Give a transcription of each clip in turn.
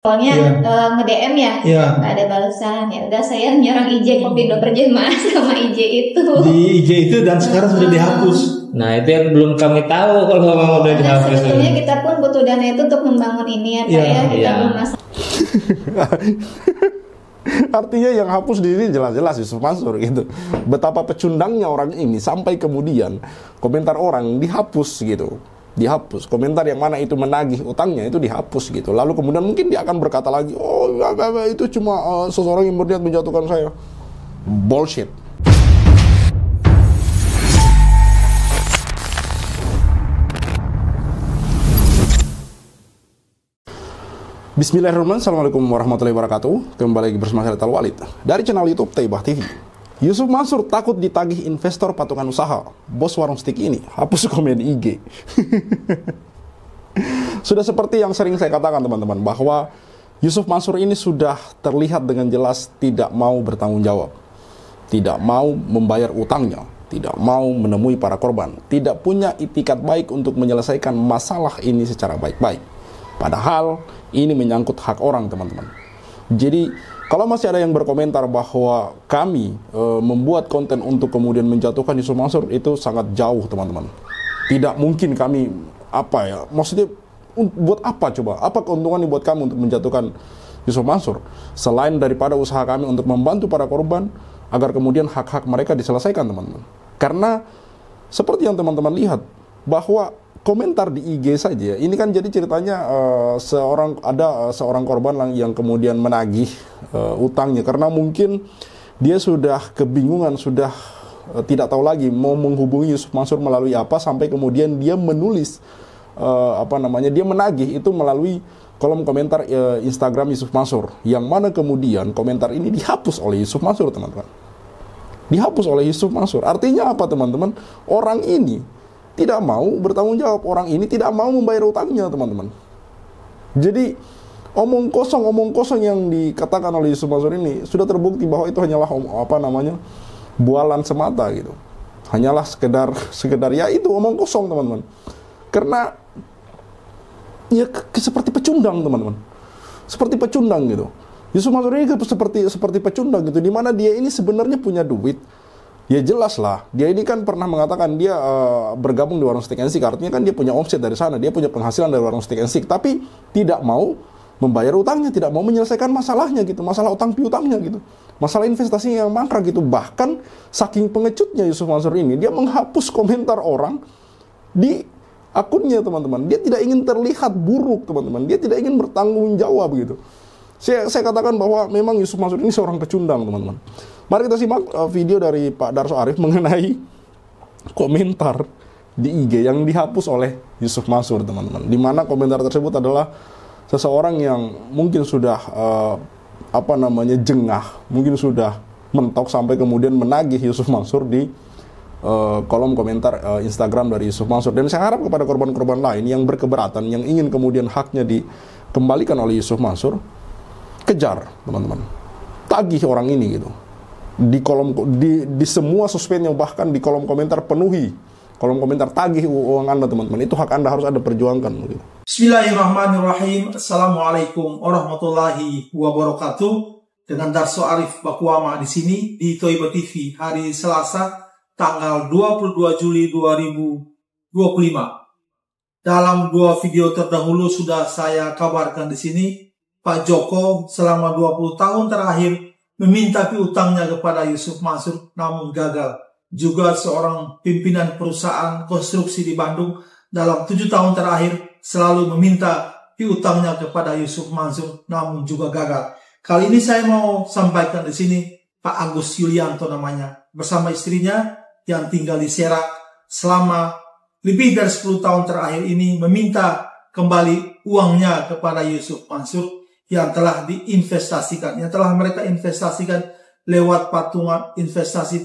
Soalnya nge-DM ya, nggak ada balasan. Ya udah saya nyerang IJ Kopindoh Berjemaah sama IJ itu. Di IG itu dan sekarang sudah dihapus. Nah itu yang belum kami tahu kalau memang udah dihapus. Sebetulnya kita pun butuh dana itu untuk membangun ini ya Pak ya. Kita belum masuk. Artinya yang hapus diri jelas-jelas Yusuf Mansur gitu. Betapa pecundangnya orang ini sampai kemudian komentar orang dihapus gitu. Dihapus, komentar yang mana itu menagih utangnya itu dihapus gitu. Lalu kemudian mungkin dia akan berkata lagi, oh itu cuma seseorang yang berniat menjatuhkan saya. Bullshit. Bismillahirrahmanirrahim. Assalamualaikum warahmatullahi wabarakatuh. Kembali lagi bersama saya Tal Walid dari channel YouTube Thaibah TV. Yusuf Mansur takut ditagih investor patungan usaha. Bos warung stik ini hapus komen IG. Sudah seperti yang sering saya katakan teman-teman, bahwa Yusuf Mansur ini sudah terlihat dengan jelas tidak mau bertanggung jawab, tidak mau membayar utangnya, tidak mau menemui para korban, tidak punya itikat baik untuk menyelesaikan masalah ini secara baik-baik. Padahal ini menyangkut hak orang teman-teman. Jadi kalau masih ada yang berkomentar bahwa kami membuat konten untuk kemudian menjatuhkan Yusuf Mansur, itu sangat jauh teman-teman. Tidak mungkin kami maksudnya buat apa coba? Apa keuntungannya buat kami untuk menjatuhkan Yusuf Mansur selain daripada usaha kami untuk membantu para korban agar kemudian hak-hak mereka diselesaikan teman-teman. Karena seperti yang teman-teman lihat bahwa komentar di IG saja, ini kan jadi ceritanya seorang korban yang kemudian menagih utangnya karena mungkin dia sudah kebingungan, sudah tidak tahu lagi mau menghubungi Yusuf Mansur melalui apa, sampai kemudian dia menulis dia menagih itu melalui kolom komentar Instagram Yusuf Mansur, yang mana kemudian komentar ini dihapus oleh Yusuf Mansur teman-teman. Dihapus oleh Yusuf Mansur. Artinya apa teman-teman? Orang ini tidak mau bertanggung jawab, orang ini tidak mau membayar utangnya teman-teman. Jadi omong kosong yang dikatakan oleh Yusuf Mansur ini sudah terbukti bahwa itu hanyalah bualan semata gitu. Hanyalah sekedar ya itu omong kosong teman-teman. Karena ya seperti pecundang teman-teman. Seperti pecundang gitu. Yusuf Mansur ini seperti pecundang gitu, di mana dia ini sebenarnya punya duit. Ya jelas lah, dia ini kan pernah mengatakan dia bergabung di warung steak and steak, artinya kan dia punya omset dari sana, dia punya penghasilan dari warung steak and steak, tapi tidak mau membayar utangnya, tidak mau menyelesaikan masalahnya gitu, masalah utang piutangnya gitu, masalah investasinya yang mangkrak gitu. Bahkan saking pengecutnya Yusuf Mansur ini, dia menghapus komentar orang di akunnya teman-teman. Dia tidak ingin terlihat buruk teman-teman, dia tidak ingin bertanggung jawab gitu. Saya katakan bahwa memang Yusuf Mansur ini seorang pecundang teman-teman. Mari kita simak video dari Pak Darso Arif mengenai komentar di IG yang dihapus oleh Yusuf Mansur teman-teman. Di mana komentar tersebut adalah seseorang yang mungkin sudah jengah, mungkin sudah mentok sampai kemudian menagih Yusuf Mansur di kolom komentar Instagram dari Yusuf Mansur. Dan saya harap kepada korban-korban lain yang berkeberatan, yang ingin kemudian haknya dikembalikan oleh Yusuf Mansur, kejar teman-teman, tagih orang ini gitu. Di semua sosmednya, bahkan di kolom komentar, penuhi kolom komentar, tagih uang Anda teman-teman. Itu hak Anda, harus Anda perjuangkan gitu. Bismillahirrahmanirrahim. Assalamualaikum warahmatullahi wabarakatuh. Dengan Darso Arif Bakuama di sini di Thaibah TV hari Selasa tanggal 22 Juli 2025. Dalam dua video terdahulu sudah saya kabarkan di sini, Pak Joko selama 20 tahun terakhir meminta piutangnya kepada Yusuf Mansur namun gagal. Juga seorang pimpinan perusahaan konstruksi di Bandung dalam 7 tahun terakhir selalu meminta piutangnya kepada Yusuf Mansur namun juga gagal. Kali ini saya mau sampaikan di sini Pak Agus Yulianto namanya, bersama istrinya yang tinggal di Serak selama lebih dari 10 tahun terakhir ini meminta kembali uangnya kepada Yusuf Mansur yang telah diinvestasikan, yang telah mereka investasikan lewat patungan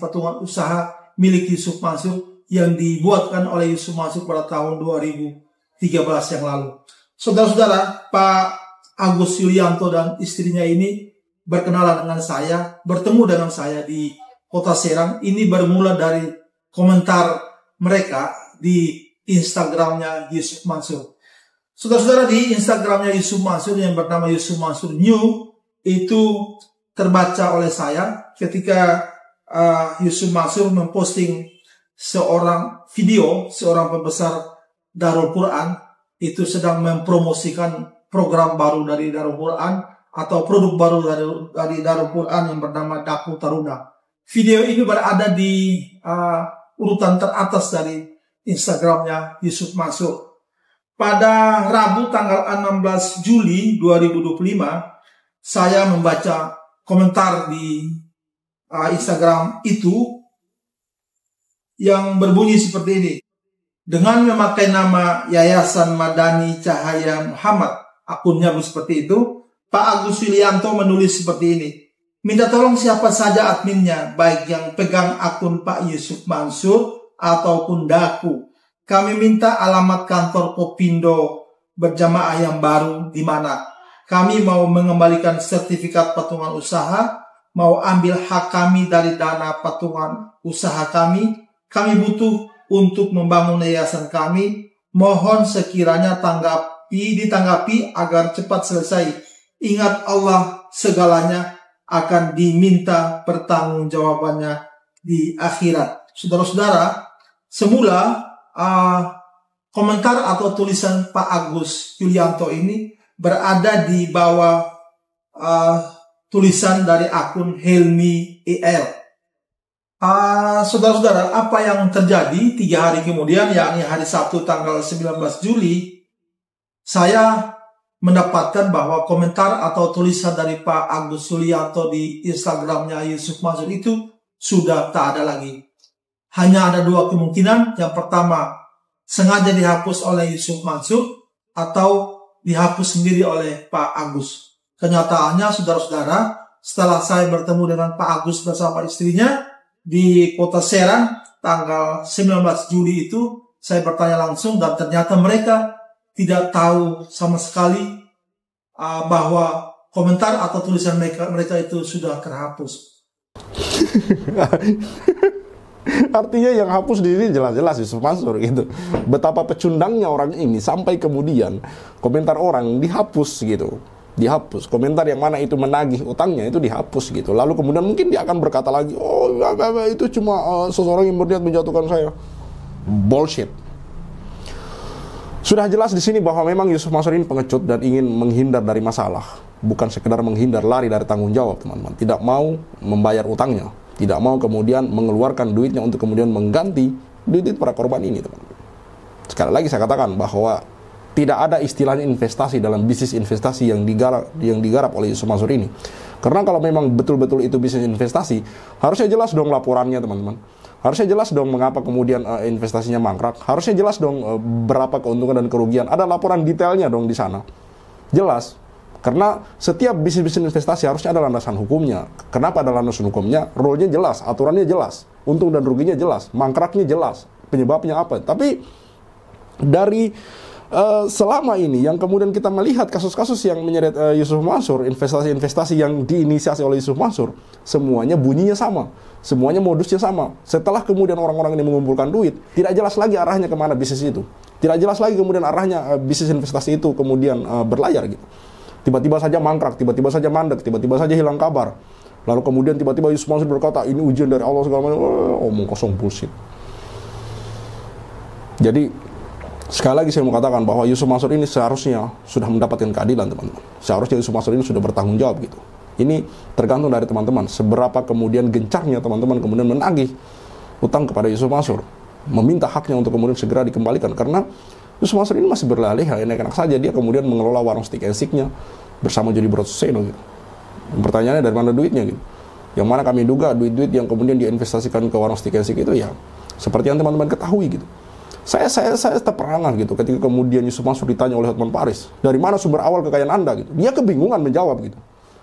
patungan usaha milik Yusuf Mansur yang dibuatkan oleh Yusuf Mansur pada tahun 2013 yang lalu. Saudara-saudara, Pak Agus Yulianto dan istrinya ini berkenalan dengan saya, bertemu dengan saya di Kota Serang. Ini bermula dari komentar mereka di Instagramnya Yusuf Mansur. Saudara-saudara, di Instagramnya Yusuf Mansur yang bernama Yusuf Mansur New itu terbaca oleh saya ketika Yusuf Mansur memposting seorang video, seorang pembesar Darul Quran itu sedang mempromosikan program baru dari Darul Quran atau produk baru dari Darul Quran yang bernama Daku Taruna. Video ini berada di urutan teratas dari Instagramnya Yusuf Mansur. Pada Rabu tanggal 16 Juli 2025, saya membaca komentar di Instagram itu yang berbunyi seperti ini. Dengan memakai nama Yayasan Madani Cahaya Muhammad, akunnya seperti itu, Pak Agus Yulianto menulis seperti ini. Minta tolong siapa saja adminnya, baik yang pegang akun Pak Yusuf Mansur ataupun Daku. Kami minta alamat kantor Kopindo berjamaah yang baru di mana. Kami mau mengembalikan sertifikat patungan usaha, mau ambil hak kami dari dana patungan usaha kami. Kami butuh untuk membangun yayasan kami. Mohon sekiranya ditanggapi agar cepat selesai. Ingat Allah segalanya akan diminta pertanggungjawabannya di akhirat. Saudara-saudara, semula komentar atau tulisan Pak Agus Yulianto ini berada di bawah tulisan dari akun Helmi EL. Saudara-saudara, apa yang terjadi 3 hari kemudian, yakni hari Sabtu tanggal 19 Juli, saya mendapatkan bahwa komentar atau tulisan dari Pak Agus Yulianto di Instagramnya Yusuf Mansur itu sudah tak ada lagi. Hanya ada 2 kemungkinan. Yang pertama, sengaja dihapus oleh Yusuf Mansur atau dihapus sendiri oleh Pak Agus. Kenyataannya, saudara-saudara, setelah saya bertemu dengan Pak Agus bersama istrinya di Kota Serang tanggal 19 Juli itu, saya bertanya langsung dan ternyata mereka tidak tahu sama sekali bahwa komentar atau tulisan mereka itu sudah terhapus. Artinya yang hapus di sini jelas-jelas Yusuf Mansur gitu. Betapa pecundangnya orang ini sampai kemudian komentar orang dihapus gitu. Dihapus. Komentar yang mana itu menagih utangnya itu dihapus gitu. Lalu kemudian mungkin dia akan berkata lagi, oh itu cuma seseorang yang berniat menjatuhkan saya. Bullshit. Sudah jelas di sini bahwa memang Yusuf Mansur ini pengecut dan ingin menghindar dari masalah. Bukan sekedar menghindar, lari dari tanggung jawab, teman-teman. Tidak mau membayar utangnya. Tidak mau kemudian mengeluarkan duitnya untuk kemudian mengganti duit para korban ini, teman-teman. Sekali lagi saya katakan bahwa tidak ada istilahnya investasi dalam bisnis investasi yang digarap oleh Yusuf Mansur ini. Karena kalau memang betul-betul itu bisnis investasi, harusnya jelas dong laporannya, teman-teman. Harusnya jelas dong mengapa kemudian investasinya mangkrak. Harusnya jelas dong berapa keuntungan dan kerugian. Ada laporan detailnya dong di sana. Jelas. Karena setiap bisnis investasi harusnya ada landasan hukumnya. Kenapa ada landasan hukumnya? Rule-nya jelas, aturannya jelas, untung dan ruginya jelas, mangkraknya jelas, penyebabnya apa. Tapi dari selama ini yang kemudian kita melihat kasus-kasus yang menyeret Yusuf Mansur, investasi-investasi yang diinisiasi oleh Yusuf Mansur, semuanya bunyinya sama, semuanya modusnya sama. Setelah kemudian orang-orang ini mengumpulkan duit, tidak jelas lagi arahnya kemana bisnis itu. Tidak jelas lagi kemudian arahnya bisnis investasi itu kemudian berlayar gitu. Tiba-tiba saja mangkrak, tiba-tiba saja mandek, tiba-tiba saja hilang kabar. Lalu kemudian tiba-tiba Yusuf Mansur berkata, ini ujian dari Allah segala macam. Omong kosong, bullshit. Jadi sekali lagi saya mau katakan bahwa Yusuf Mansur ini seharusnya sudah mendapatkan keadilan, teman-teman. Seharusnya Yusuf Mansur ini sudah bertanggung jawab gitu. Ini tergantung dari teman-teman. Seberapa kemudian gencarnya teman-teman kemudian menagih utang kepada Yusuf Mansur. Meminta haknya untuk kemudian segera dikembalikan. Karena Yusuf Mansur ini masih berleha-leha, enak-enak saja dia kemudian mengelola warung stick and stick-nya bersama Jody Brotoseno gitu. Pertanyaannya dari mana duitnya gitu. Yang mana kami duga duit-duit yang kemudian diinvestasikan ke warung stick and stick itu ya seperti yang teman-teman ketahui gitu. Saya terperangah gitu ketika kemudian Yusuf Mansur ditanya oleh Hotman Paris, dari mana sumber awal kekayaan Anda gitu. Dia kebingungan menjawab gitu.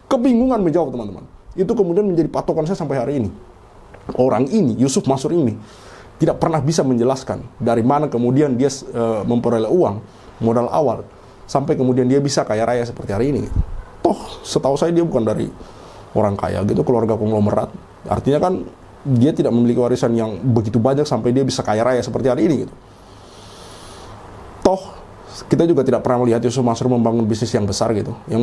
Kebingungan menjawab, teman-teman. Itu kemudian menjadi patokan saya sampai hari ini. Orang ini, Yusuf Mansur ini tidak pernah bisa menjelaskan dari mana kemudian dia memperoleh uang modal awal sampai kemudian dia bisa kaya raya seperti hari ini gitu. Toh setahu saya dia bukan dari orang kaya gitu, keluarga konglomerat. Artinya kan dia tidak memiliki warisan yang begitu banyak sampai dia bisa kaya raya seperti hari ini gitu. Toh kita juga tidak pernah melihat Yusuf Mansur membangun bisnis yang besar gitu, yang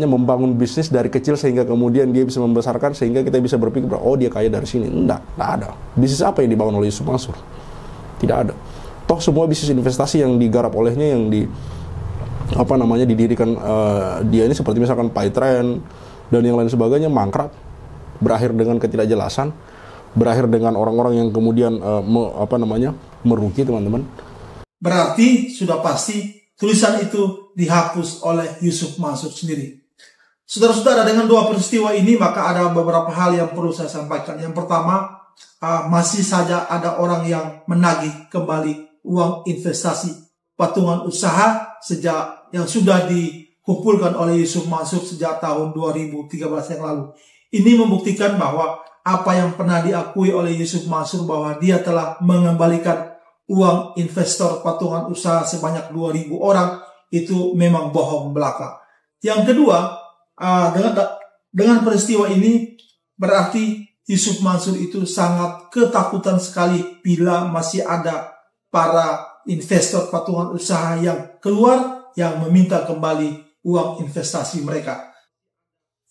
membangun bisnis dari kecil sehingga kemudian dia bisa membesarkan sehingga kita bisa berpikir oh dia kaya dari sini. Enggak ada. Bisnis apa yang dibangun oleh Yusuf Mansur? Tidak ada. Toh semua bisnis investasi yang digarap olehnya, yang didirikan dia ini seperti misalkan PayTrend dan yang lain sebagainya mangkrak, berakhir dengan ketidakjelasan, berakhir dengan orang-orang yang kemudian merugi, teman-teman. Berarti sudah pasti tulisan itu dihapus oleh Yusuf Mansur sendiri. Saudara-saudara, dengan dua peristiwa ini maka ada beberapa hal yang perlu saya sampaikan. Yang pertama, masih saja ada orang yang menagih kembali uang investasi patungan usaha sejak yang sudah dikumpulkan oleh Yusuf Mansur sejak tahun 2013 yang lalu. Ini membuktikan bahwa apa yang pernah diakui oleh Yusuf Mansur bahwa dia telah mengembalikan uang investor patungan usaha sebanyak 2.000 orang itu memang bohong belaka. Yang kedua, dengan peristiwa ini berarti Yusuf Mansur itu sangat ketakutan sekali bila masih ada para investor patungan usaha yang keluar yang meminta kembali uang investasi mereka.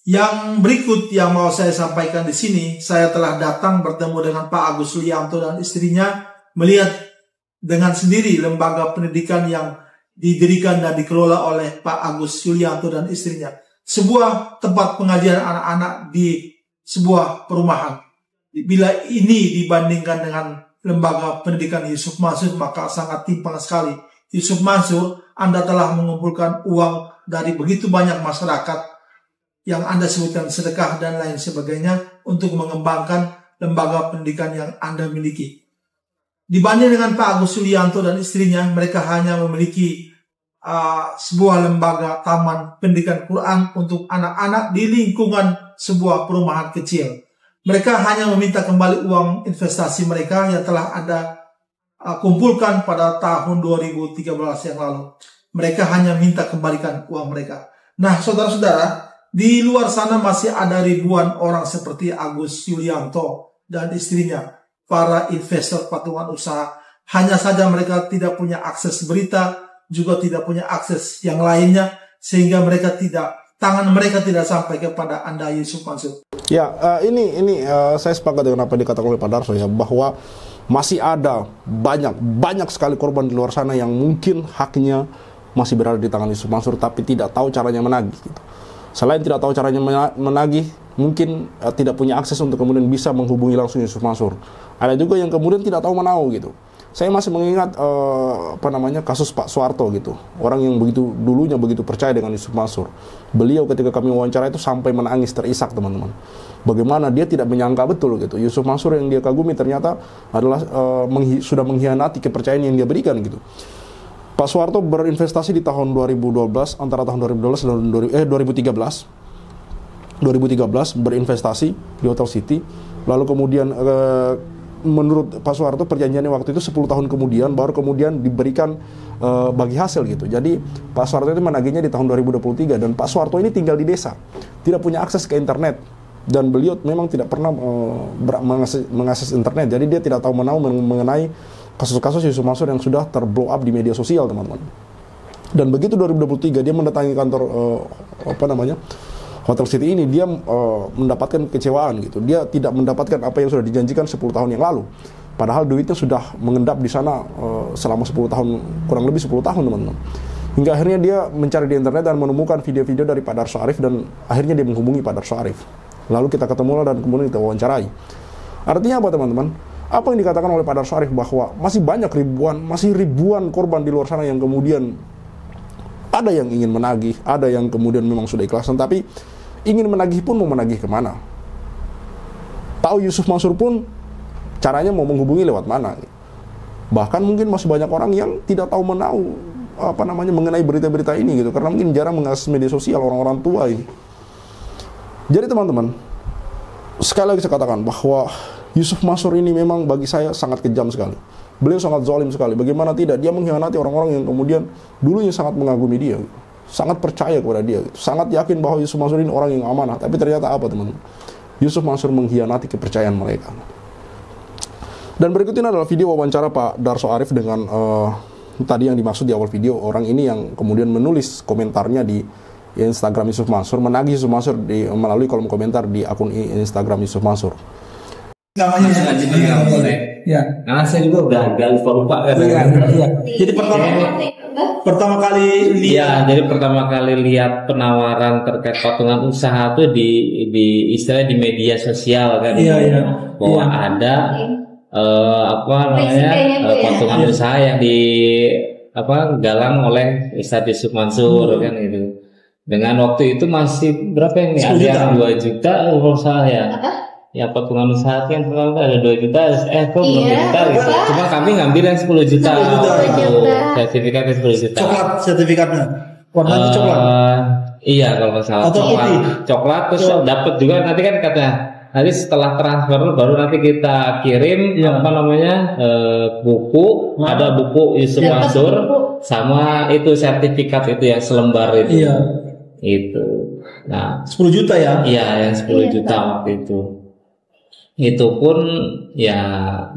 Yang berikut yang mau saya sampaikan di sini, saya telah datang bertemu dengan Pak Agus Yulianto dan istrinya, melihat dengan sendiri lembaga pendidikan yang didirikan dan dikelola oleh Pak Agus Yulianto dan istrinya. Sebuah tempat pengajian anak-anak di sebuah perumahan. Bila ini dibandingkan dengan lembaga pendidikan Yusuf Mansur, maka sangat timpang sekali. Yusuf Mansur, Anda telah mengumpulkan uang dari begitu banyak masyarakat yang Anda sebutkan sedekah dan lain sebagainya untuk mengembangkan lembaga pendidikan yang Anda miliki. Dibanding dengan Pak Agus Yulianto dan istrinya, mereka hanya memiliki sebuah lembaga taman pendidikan Quran untuk anak-anak di lingkungan sebuah perumahan kecil. Mereka hanya meminta kembali uang investasi mereka yang telah Anda kumpulkan pada tahun 2013 yang lalu. Mereka hanya minta kembalikan uang mereka. Nah, saudara-saudara, di luar sana masih ada ribuan orang seperti Agus Yulianto dan istrinya, para investor patungan usaha. Hanya saja mereka tidak punya akses berita, juga tidak punya akses yang lainnya, sehingga tangan mereka tidak sampai kepada Anda Yusuf Mansur. Ya, ini saya sepakat dengan apa yang dikatakan oleh Pak Darso ya, bahwa masih ada banyak sekali korban di luar sana yang mungkin haknya masih berada di tangan Yusuf Mansur, tapi tidak tahu caranya menagih gitu. Selain tidak tahu caranya menagih, mungkin tidak punya akses untuk kemudian bisa menghubungi langsung Yusuf Mansur. Ada juga yang kemudian tidak tahu menau gitu. Saya masih mengingat kasus Pak Soeharto gitu. Orang yang dulunya begitu percaya dengan Yusuf Mansur. Beliau ketika kami wawancara itu sampai menangis terisak, teman-teman. Bagaimana dia tidak menyangka betul gitu. Yusuf Mansur yang dia kagumi ternyata adalah sudah mengkhianati kepercayaan yang dia berikan gitu. Pak Soeharto berinvestasi di tahun 2012, antara tahun 2012 dan 2013 berinvestasi di Hotel City. Lalu kemudian menurut Pak Soeharto perjanjiannya waktu itu 10 tahun kemudian baru kemudian diberikan bagi hasil gitu. Jadi Pak Soeharto itu menagihnya di tahun 2023 dan Pak Soeharto ini tinggal di desa, tidak punya akses ke internet dan beliau memang tidak pernah mengakses internet. Jadi dia tidak tahu mengenai kasus-kasus Yusuf Mansur yang sudah terblow up di media sosial, teman-teman. Dan begitu 2023 dia mendatangi kantor Hotel City ini, dia mendapatkan kekecewaan gitu. Dia tidak mendapatkan apa yang sudah dijanjikan 10 tahun yang lalu. Padahal duitnya sudah mengendap di sana selama 10 tahun, kurang lebih 10 tahun, teman-teman. Hingga akhirnya dia mencari di internet dan menemukan video-video dari Pak Darso Arif dan akhirnya dia menghubungi Pak Darso Arif. Lalu kita ketemu dan kemudian kita wawancarai. Artinya apa, teman-teman? Apa yang dikatakan oleh Pak Darso Arif bahwa masih ribuan korban di luar sana yang kemudian ada yang ingin menagih, ada yang kemudian memang sudah ikhlasan, tapi ingin menagih pun mau menagih kemana? Tahu Yusuf Mansur pun caranya mau menghubungi lewat mana? Bahkan mungkin masih banyak orang yang tidak tahu mengenai berita-berita ini gitu, karena mungkin jarang mengakses media sosial orang-orang tua ini. Jadi teman-teman, sekali lagi saya katakan bahwa Yusuf Mansur ini memang bagi saya sangat kejam sekali. Beliau sangat zalim sekali. Bagaimana tidak, dia mengkhianati orang-orang yang kemudian dulunya sangat mengagumi dia, sangat percaya kepada dia, sangat yakin bahwa Yusuf Mansur ini orang yang amanah. Tapi ternyata apa, teman-teman? Yusuf Mansur mengkhianati kepercayaan mereka. Dan berikut ini adalah video wawancara Pak Darso Arif dengan tadi yang dimaksud di awal video, orang ini yang kemudian menulis komentarnya di Instagram Yusuf Mansur, menagih Yusuf Mansur melalui kolom komentar di akun Instagram Yusuf Mansur. Namanya ya. Karena saya juga udah agak lupa kan. Iya. Jadi pertama kali lihat. Ya, jadi pertama kali lihat penawaran terkait patungan usaha tuh di istilah di media sosial kan. Iya. Bahwa ada patungan usaha yang galang oleh Ustadz Yusuf Mansur kan gitu. Dengan waktu itu masih berapa yang ada 2 juta kalau salah ya. Ya patungan usaha kan ada 2 juta, kok 2 juta gitu. Cuma kami ngambil yang 10 juta itu sertifikatnya 10 juta. Coklat sertifikatnya. Warnanya coklat. Iya kalau nggak salah coklat terus dapat juga nanti kan katanya nanti setelah transfer baru nanti kita kirim buku ada buku Yusuf Mansur sama itu sertifikat itu ya selembar itu. Iya. Itu. Nah, 10 juta ya? Iya, yang 10 juta waktu itu. Itu pun ya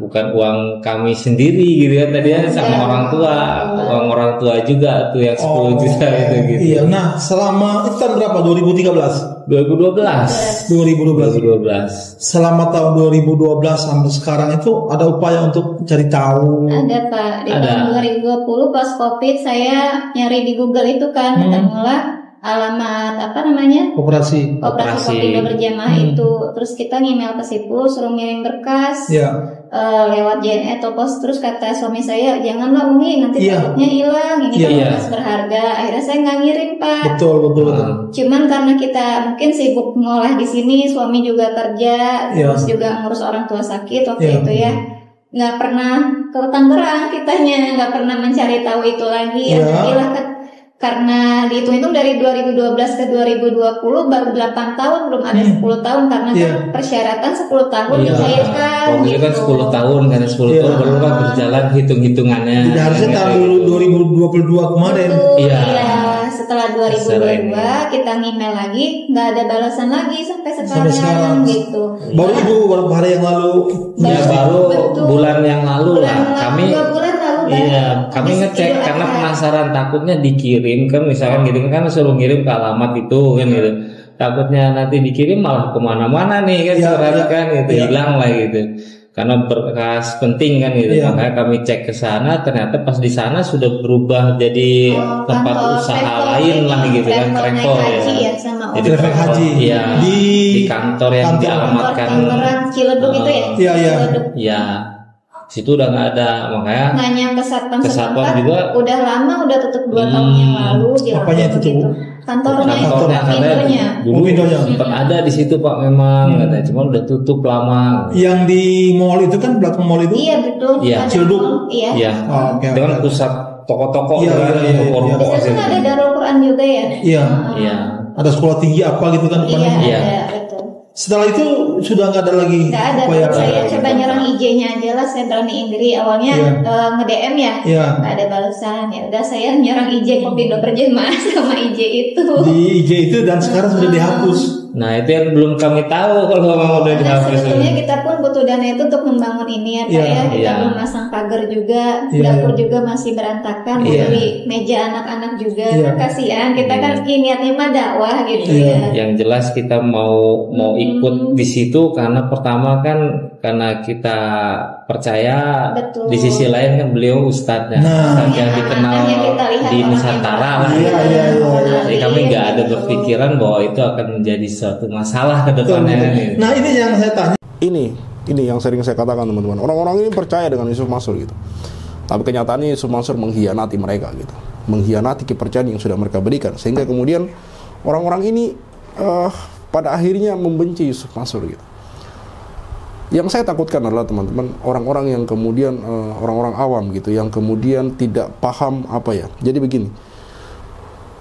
bukan uang kami sendiri gitu kan tadi sama orang tua juga tuh yang 10 juta itu gitu. Iya. Nah, selama itu tahun berapa? 2012. Selama tahun 2012 sampai sekarang itu ada upaya untuk cari tahu. Ada Pak, di tahun 2020 pas Covid saya nyari di Google itu kan ketemulah alamat Koperasi Kopindo Berjamaah itu. Terus kita ngemail ke situ suruh ngirim berkas lewat JNE atau pos. Terus kata suami saya janganlah Umi nanti takutnya hilang ini kan berkas berharga. Akhirnya saya nggak ngirim Pak. Betul. Cuman karena kita mungkin sibuk ngolah di sini, suami juga kerja, terus juga ngurus orang tua sakit waktu itu ya. Nggak pernah ke Tangerang kitanya, nggak pernah mencari tahu itu lagi. Alhamdulillah karena dihitung dari 2012 ke 2020 baru 8 tahun, belum ada 10 tahun karena kan persyaratan 10 tahun dicairkan. Oh, itu kan 10 tahun karena 10 tahun baru kan berjalan hitung-hitungannya. Tidak harusnya tahun 2022 kemarin. Iya, setelah 2022 kita ngemail lagi, nggak ada balasan lagi sampai sekarang. Gitu. Baru Ibu beberapa hari yang lalu. Baru bulan yang lalu lah. Kami 2 bulan lalu. Iya, kami ngecek karena penasaran takutnya dikirim kan misalkan gitu kan suruh ngirim ke alamat itu kan gitu. Takutnya nanti dikirim malah kemana-mana nih kan surat kan gitu hilang lah gitu. Karena berkas penting kan gitu. Makanya kami cek ke sana ternyata pas di sana sudah berubah jadi tempat usaha lain lah gitu kan travel ya. Jadi haji. Iya. Di kantor yang dialamatkan Ciledug itu ya. Iya. Situ udah nggak ada, makanya nanya ke satpam juga udah lama, udah tutup 2 tahun yang lalu. Apanya itu tuh? Kantornya dulu sempat ada di situ Pak memang katanya, cuma udah tutup lama. Yang di mall itu kan belakang mall itu? Iya betul. Iya. Ciledug. Iya. Itu kan pusat toko-toko kan, toko-toko. Itu kan ada Darul Quran juga ya. Iya. Ada sekolah tinggi apa gitu kan? Iya. Betul. Setelah itu sudah nggak ada lagi. Nggak ada. Saya coba nyerang IG-nya aja lah. Saya beraniin diri. Awalnya nge-DM ya. Nggak ada balasan. Ya udah saya nyerang IG Kopindo Berjamaah sama IG itu. Di IG itu dan sekarang sudah dihapus. Nah itu yang belum kami tahu kalau memang udah dihapus. Sebetulnya kita pun butuh dana itu untuk membangun ini ya Pak ya. Kita belum masang pagar juga. Dapur juga masih berantakan. Beli meja anak-anak juga. Kasihan. Kita kan niatnya mah dakwah gitu ya. Yang jelas kita mau ikut di situ karena pertama kan karena kita percaya. Betul. Di sisi lain kan beliau ustadz yang dikenal di Nusantara lah. Jadi kami nggak ada berpikiran bahwa itu akan menjadi suatu masalah ke depannya. Nah ini yang saya tanya. Ini yang sering saya katakan teman-teman. Orang-orang ini percaya dengan Yusuf Mansur gitu. Tapi kenyataannya Yusuf Mansur mengkhianati mereka gitu. Mengkhianati kepercayaan yang sudah mereka berikan. Sehingga kemudian orang-orang ini pada akhirnya membenci Yusuf Mansur gitu. Yang saya takutkan adalah teman-teman orang-orang yang kemudian orang-orang awam gitu yang kemudian tidak paham Jadi begini.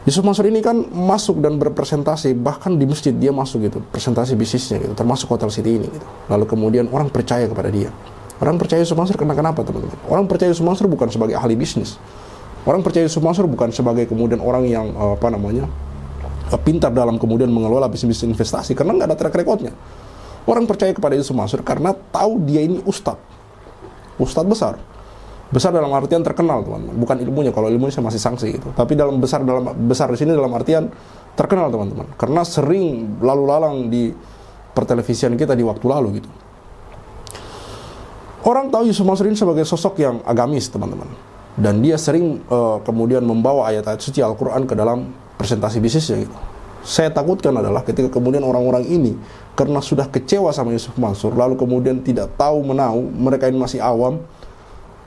Yusuf Mansur ini kan masuk dan berpresentasi bahkan di masjid dia masuk gitu, presentasi bisnisnya gitu, termasuk Hotel City ini gitu. Lalu kemudian orang percaya kepada dia. Orang percaya Yusuf Mansur karena kenapa teman-teman? Orang percaya Yusuf Mansur bukan sebagai ahli bisnis. Orang percaya Yusuf Mansur bukan sebagai kemudian orang yang pintar dalam kemudian mengelola bisnis investasi karena nggak ada track recordnya. Orang percaya kepada Yusuf Mansur karena tahu dia ini ustadz besar. Besar dalam artian terkenal, teman-teman. Bukan ilmunya, kalau ilmunya saya masih sanksi gitu. Tapi besar di sini dalam artian terkenal, teman-teman. Karena sering lalu lalang di pertelevisian kita di waktu lalu gitu. Orang tahu Yusuf Mansur ini sebagai sosok yang agamis, teman-teman. Dan dia sering kemudian membawa ayat-ayat suci Al-Quran ke dalam presentasi bisnisnya gitu. Saya takutkan adalah ketika kemudian orang-orang ini karena sudah kecewa sama Yusuf Mansur, lalu kemudian tidak tahu menahu, mereka ini masih awam,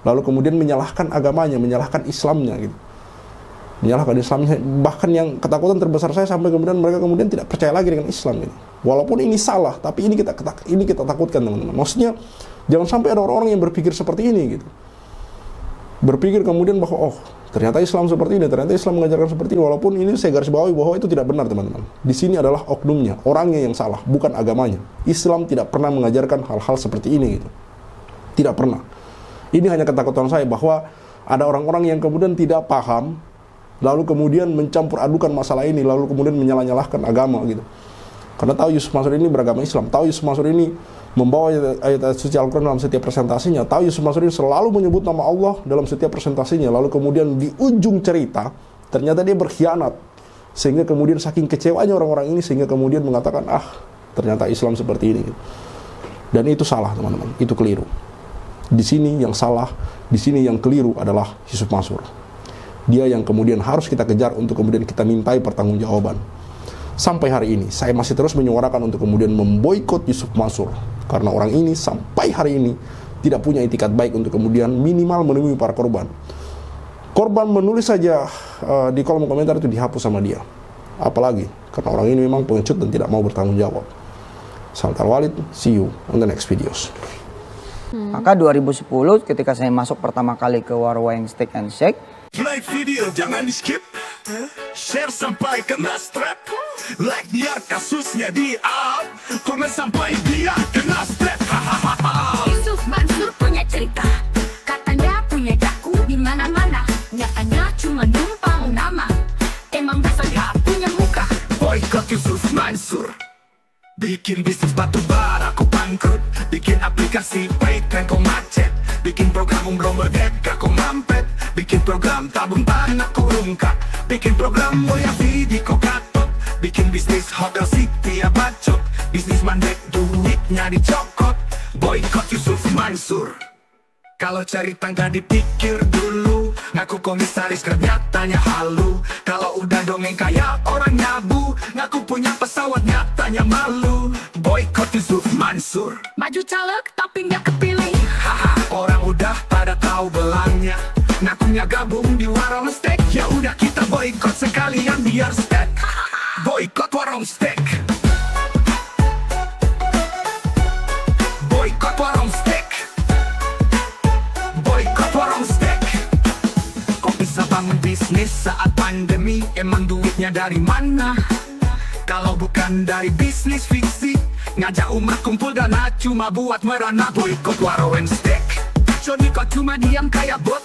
lalu kemudian menyalahkan agamanya, menyalahkan Islamnya gitu. Menyalahkan Islamnya, bahkan yang ketakutan terbesar saya sampai kemudian mereka kemudian tidak percaya lagi dengan Islam gitu. Walaupun ini salah, tapi ini kita takutkan, teman-teman. Maksudnya jangan sampai ada orang-orang yang berpikir seperti ini gitu. Berpikir kemudian bahwa oh, ternyata Islam seperti ini, ternyata Islam mengajarkan seperti ini. Walaupun ini saya garis bawahi bahwa itu tidak benar, teman-teman. Di sini adalah oknumnya, orangnya yang salah, bukan agamanya. Islam tidak pernah mengajarkan hal-hal seperti ini gitu. Tidak pernah. Ini hanya ketakutan saya bahwa ada orang-orang yang kemudian tidak paham, lalu kemudian mencampur adukan masalah ini, lalu kemudian menyalah-nyalahkan agama gitu. Karena tahu Yusuf Mansur ini beragama Islam, tahu Yusuf Mansur ini membawa ayat-ayat suci Al-Quran dalam setiap presentasinya, tahu Yusuf Mansur ini selalu menyebut nama Allah dalam setiap presentasinya, lalu kemudian di ujung cerita ternyata dia berkhianat, sehingga kemudian saking kecewanya orang-orang ini sehingga kemudian mengatakan ternyata Islam seperti ini. Dan itu salah, teman-teman, itu keliru. Di sini yang salah, di sini yang keliru adalah Yusuf Mansur. Dia yang kemudian harus kita kejar untuk kemudian kita mintai pertanggungjawaban. Sampai hari ini saya masih terus menyuarakan untuk kemudian memboikot Yusuf Mansur, karena orang ini sampai hari ini tidak punya itikat baik untuk kemudian minimal menemui para korban. Korban menulis saja di kolom komentar itu dihapus sama dia. Apalagi karena orang ini memang pengecut dan tidak mau bertanggung jawab. Salam Walid, see you on the next videos. Maka 2010 ketika saya masuk pertama kali ke warung Steak and Shake, like video jangan di skip, share sampai kena strap, like biar kasusnya di up, komen sampai dia kena strap. Yusuf Mansur punya cerita, katanya punya jaku di mana-mana, nyatanya cuma numpang nama, emang dasar gak punya muka. Boykot Yusuf Mansur, bikin bisnis batu bara kau bangkrut, bikin aplikasi Paytm kau macet, bikin program umroh merdeka kau mampet, bikin program tabung tanah kau rungkat, bikin program Moyavidi kau katot, bikin bisnis hotel city ya bacot, bisnis mandek duitnya dicokot. Boykot Yusuf Mansur. Kalau cari tangga dipikir dulu, ngaku komisaris nyatanya halu. Kalau udah dongeng kayak orang nyabu, ngaku punya pesawat nyatanya malu. Boykot Yusuf Mansur. Maju caleg tapi nggak kepilih. Haha, orang udah pada tahu belangnya, ngakunya gabung di warung steak. Ya udah kita boykot sekalian biar steak. Boykot warung steak. Boykot warung steak. Boykot warung steak. Kok bisa bangun bisnis saat pandemi? Emang duitnya dari mana? Kalau bukan dari bisnis fiksi, ngajak umat kumpul dana cuma buat merana. Boykot warung steak. Joni kok cuma diam kayak bot?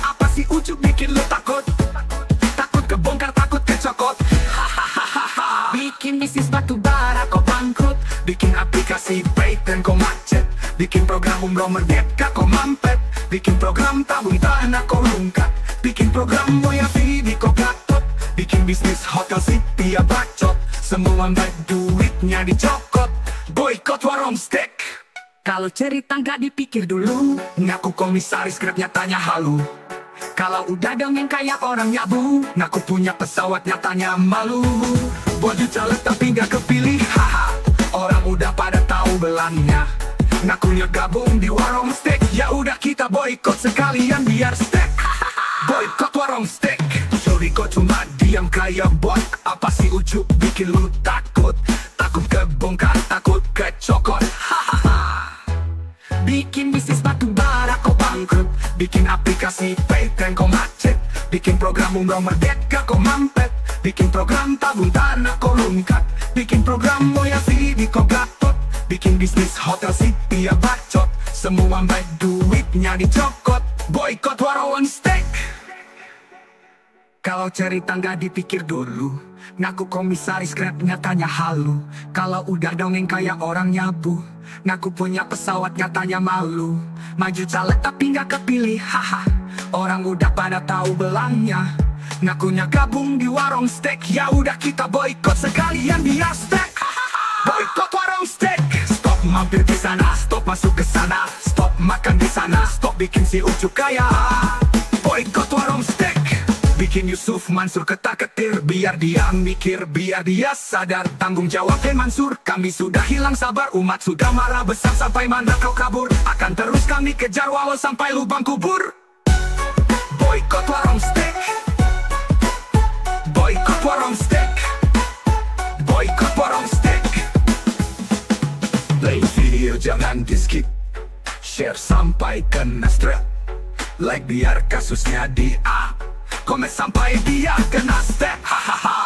Apa sih ujuk bikin lu takut? Takut kebongkar, takut kecokot. Hahaha. Bikin bisnis batu bara kok bangkrut, bikin aplikasi Paytm kau macet, bikin program umroh merdeka kau mampet, bikin program tabung tanah kau rungkat, bikin program Moyavidi kau gatot, bikin bisnis hotel city ya bacot, semua baik duitnya dicokot. Boykot warung steak. kalau cerita nggak dipikir dulu, Ngaku komisaris grab nyatanya halu. Kalau udah dongeng kayak orang nyabu, ngaku punya pesawat nyatanya malu. Baju caleg tapi nggak kepilih, haha. Orang udah pada tahu belangnya, ngakunya gabung di warung steak. Ya udah kita boykot sekalian biar steak. Boykot warung steak. Sorry kok cuma diam kayak bot. Apa sih ujuk bikin lu takut? Takut kebongkar, takut kecokot. Bikin bisnis batu bara kau bangkrut, bikin aplikasi Paytm kau macet, bikin program umroh merdeka kau mampet, bikin program tabung tanah kau rungkat, bikin program Moyavidi kau gatot, bikin bisnis hotel city ya bacot, semua baik duitnya dicokot. Boykot warung steak. Kalau cerita nggak dipikir dulu, ngaku komisaris Grab nyatanya halu. Kalau udah dongeng kayak orang nyabu, ngaku punya pesawat nyatanya malu. Maju caleg tapi nggak kepilih, haha. Orang udah pada tahu belangnya, ngakunya gabung di warung steak. Ya udah kita boikot sekalian biar steak. Boikot warung steak. Stop mampir di sana, stop masuk ke sana, stop makan di sana, stop bikin si Ucup kaya. Boikot warung steak. Bikin Yusuf Mansur ketar-ketir, biar dia mikir, biar dia sadar tanggung jawab. Mansur, kami sudah hilang sabar, umat sudah marah besar. Sampai mana kau kabur, akan terus kami kejar walau sampai lubang kubur. Boikot warung steak. Boikot warung steak. Boikot warung steak. Play video jangan di skip, share sampai kena strap, like biar kasusnya di up, komen sampai dia kena step, hahaha.